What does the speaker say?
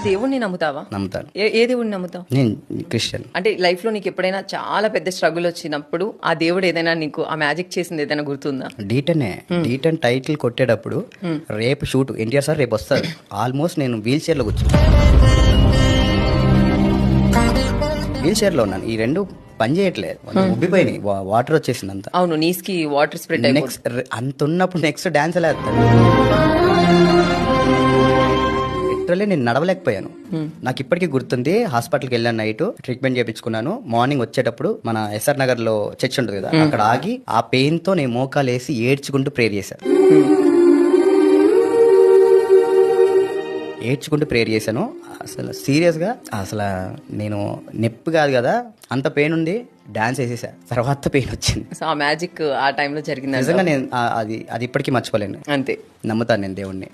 దేవుణ్ణి నమ్ముతావా? నమ్ముతాను. ఏ దేవుడిని నమ్ముతావు? నేను క్రిస్టియన్. అంటే లైఫ్ లో నీకు ఎప్పుడైనా చాలా పెద్ద స్ట్రగుల్ వచ్చినప్పుడు ఆ దేవుడు ఏదైనా నీకు ఆ మ్యాజిక్ చేసింది ఏదైనా గుర్తుందా? డీటెన్ టైటిల్ కొట్టేటప్పుడు రేపు షూట్ ఎన్టీఆర్ సార్ రేపు వస్తారు. ఆల్మోస్ట్ నేను వీల్ చైర్లో కూర్చున్నాను. వీల్ చైర్లో ఉన్నాను. ఈ రెండు పని చేయట్లేదు, ఉబ్బిపోయినాయి, వాటర్ వచ్చేసింది అంతా. అవును, నీస్ కి వాటర్ స్ప్రెడ్ నెక్స్ట్ అంత ఉన్నప్పుడు నెక్స్ట్ డాన్స్ ఎలా వేస్తాను? లిటరల్లీ నేను నడవలేకపోయాను. నాకు ఇప్పటికీ గుర్తుంది. హాస్పిటల్కి వెళ్ళాను, నైట్ ట్రీట్మెంట్ చేయించుకున్నాను. మార్నింగ్ వచ్చేటప్పుడు మన ఎస్ఆర్ నగర్ లో చర్చ్ ఉంటుంది కదా, అక్కడ ఆగి ఆ పెయిన్ తో నేను మోకాలు వేసి ఏడ్చుకుంటూ ప్రేయర్ చేశాను. అసలు సీరియస్గా అసలు నేను నొప్పి కాదు కదా, అంత పెయిన్ ఉంది. డాన్స్ వేసేసా, తర్వాత పెయిన్ వచ్చింది. సో ఆ మ్యాజిక్ ఆ టైంలో జరిగింది. నిజంగా నేను అది ఇప్పటికీ మర్చిపోలేను. అంతే, నమ్ముతాను నేను దేవుణ్ణి.